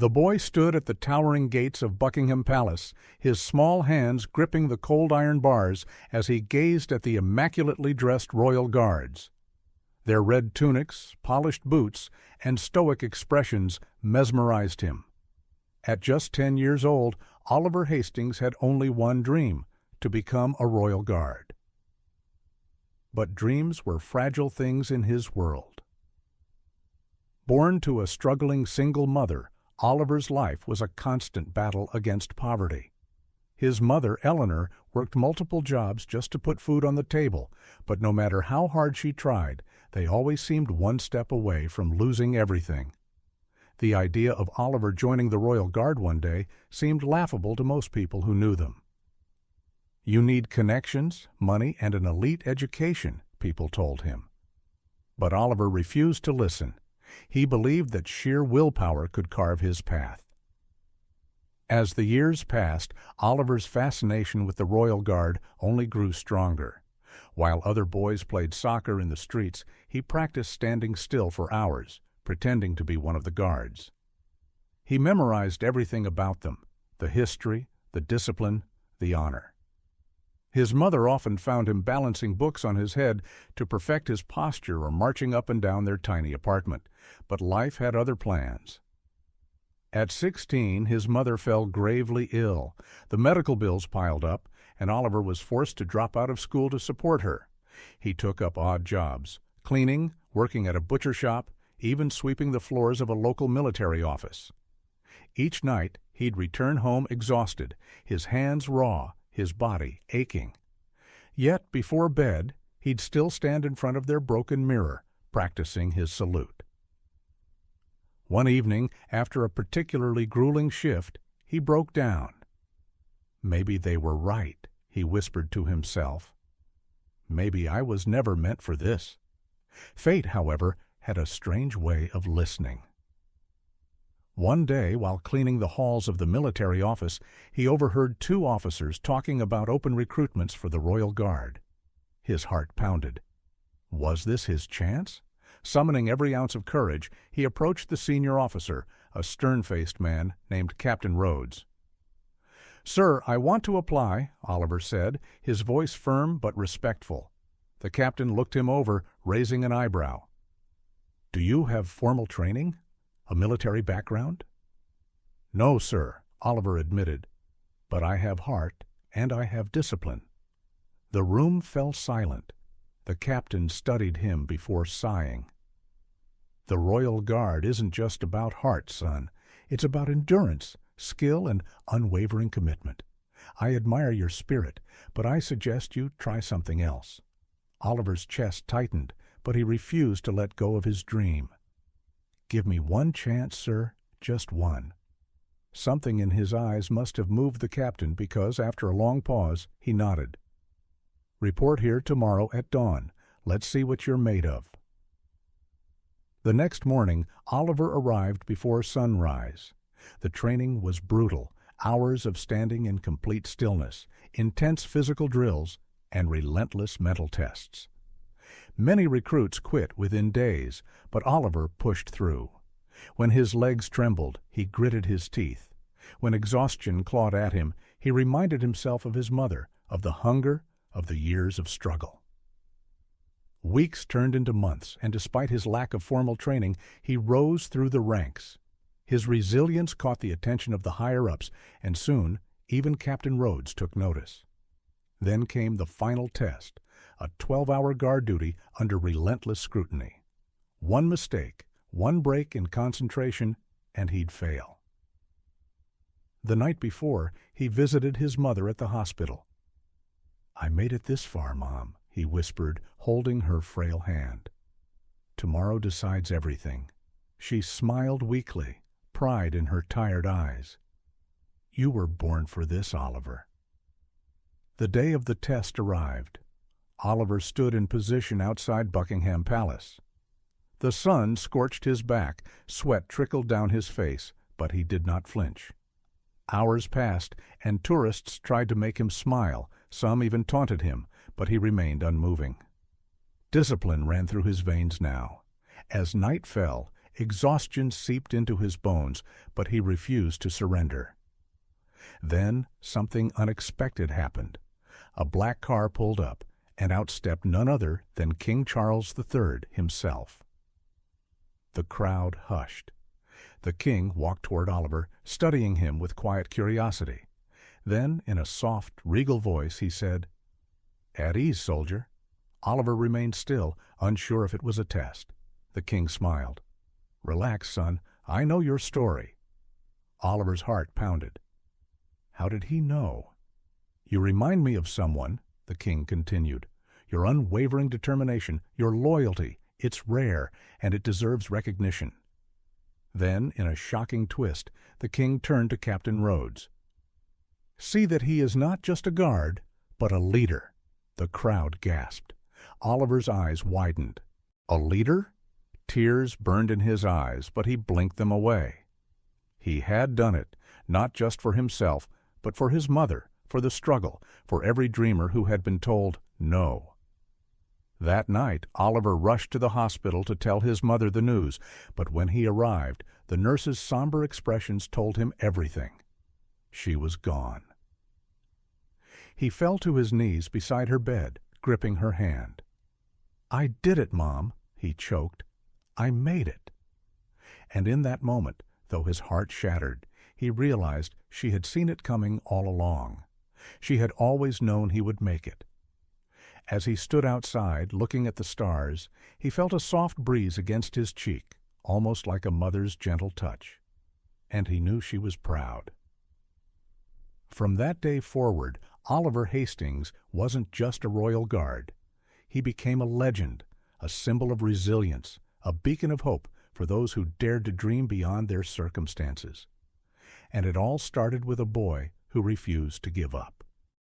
The boy stood at the towering gates of Buckingham Palace, his small hands gripping the cold iron bars as he gazed at the immaculately dressed royal guards. Their red tunics, polished boots, and stoic expressions mesmerized him. At just 10 years old, Oliver Hastings had only one dream: to become a royal guard. But dreams were fragile things in his world. Born to a struggling single mother, Oliver's life was a constant battle against poverty. His mother, Eleanor, worked multiple jobs just to put food on the table, but no matter how hard she tried, they always seemed one step away from losing everything. The idea of Oliver joining the Royal Guard one day seemed laughable to most people who knew them. "You need connections, money, and an elite education," people told him. But Oliver refused to listen. He believed that sheer willpower could carve his path. As the years passed, Oliver's fascination with the Royal Guard only grew stronger. While other boys played soccer in the streets, he practiced standing still for hours, pretending to be one of the guards. He memorized everything about them: the history, the discipline, the honor. His mother often found him balancing books on his head to perfect his posture or marching up and down their tiny apartment, but life had other plans. At 16, his mother fell gravely ill. The medical bills piled up, and Oliver was forced to drop out of school to support her. He took up odd jobs: cleaning, working at a butcher shop, even sweeping the floors of a local military office. Each night, he'd return home exhausted, his hands raw, his body aching. Yet, before bed, he'd still stand in front of their broken mirror, practicing his salute. One evening, after a particularly grueling shift, he broke down. "Maybe they were right," he whispered to himself. "Maybe I was never meant for this." Fate, however, had a strange way of listening. One day, while cleaning the halls of the military office, he overheard two officers talking about open recruitments for the Royal Guard. His heart pounded. Was this his chance? Summoning every ounce of courage, he approached the senior officer, a stern-faced man named Captain Rhodes. "Sir, I want to apply," Oliver said, his voice firm but respectful. The captain looked him over, raising an eyebrow. "Do you have formal training? A military background?" "No, sir," Oliver admitted, "but I have heart and I have discipline." The room fell silent. The captain studied him before sighing. "The Royal Guard isn't just about heart, son. It's about endurance, skill, and unwavering commitment. I admire your spirit, but I suggest you try something else." Oliver's chest tightened, but he refused to let go of his dream. "Give me one chance, sir, just one." Something in his eyes must have moved the captain because, after a long pause, he nodded. "Report here tomorrow at dawn. Let's see what you're made of." The next morning, Oliver arrived before sunrise. The training was brutal: hours of standing in complete stillness, intense physical drills, and relentless mental tests. Many recruits quit within days, but Oliver pushed through. When his legs trembled, he gritted his teeth. When exhaustion clawed at him, he reminded himself of his mother, of the hunger, of the years of struggle. Weeks turned into months, and despite his lack of formal training, he rose through the ranks. His resilience caught the attention of the higher-ups, and soon even Captain Rhodes took notice. Then came the final test, a 12-hour guard duty under relentless scrutiny. One mistake, one break in concentration, and he'd fail. The night before, he visited his mother at the hospital. "I made it this far, Mom," he whispered, holding her frail hand. "Tomorrow decides everything." She smiled weakly, pride in her tired eyes. "You were born for this, Oliver." The day of the test arrived. Oliver stood in position outside Buckingham Palace. The sun scorched his back, sweat trickled down his face, but he did not flinch. Hours passed, and tourists tried to make him smile. Some even taunted him, but he remained unmoving. Discipline ran through his veins now. As night fell, Exhaustion seeped into his bones, but he refused to surrender. Then something unexpected happened. A black car pulled up, and out stepped none other than King Charles III himself. The crowd hushed. The king walked toward Oliver, studying him with quiet curiosity. Then, in a soft, regal voice, he said, "At ease, soldier." Oliver remained still, unsure if it was a test. The king smiled. "Relax, son. I know your story." Oliver's heart pounded. How did he know? "You remind me of someone," the king continued. "Your unwavering determination, your loyalty, it's rare, and it deserves recognition." Then, in a shocking twist, the king turned to Captain Rhodes. "See that he is not just a guard, but a leader." The crowd gasped. Oliver's eyes widened. A leader? Tears burned in his eyes, but he blinked them away. He had done it, not just for himself, but for his mother, for the struggle, for every dreamer who had been told no. That night, Oliver rushed to the hospital to tell his mother the news, but when he arrived, the nurse's somber expressions told him everything. She was gone. He fell to his knees beside her bed, gripping her hand. "I did it, Mom," he choked. "I made it." And in that moment, though his heart shattered, he realized she had seen it coming all along. She had always known he would make it. As he stood outside, looking at the stars, he felt a soft breeze against his cheek, almost like a mother's gentle touch. And he knew she was proud. From that day forward, Oliver Hastings wasn't just a royal guard. He became a legend, a symbol of resilience, a beacon of hope for those who dared to dream beyond their circumstances. And it all started with a boy who refused to give up.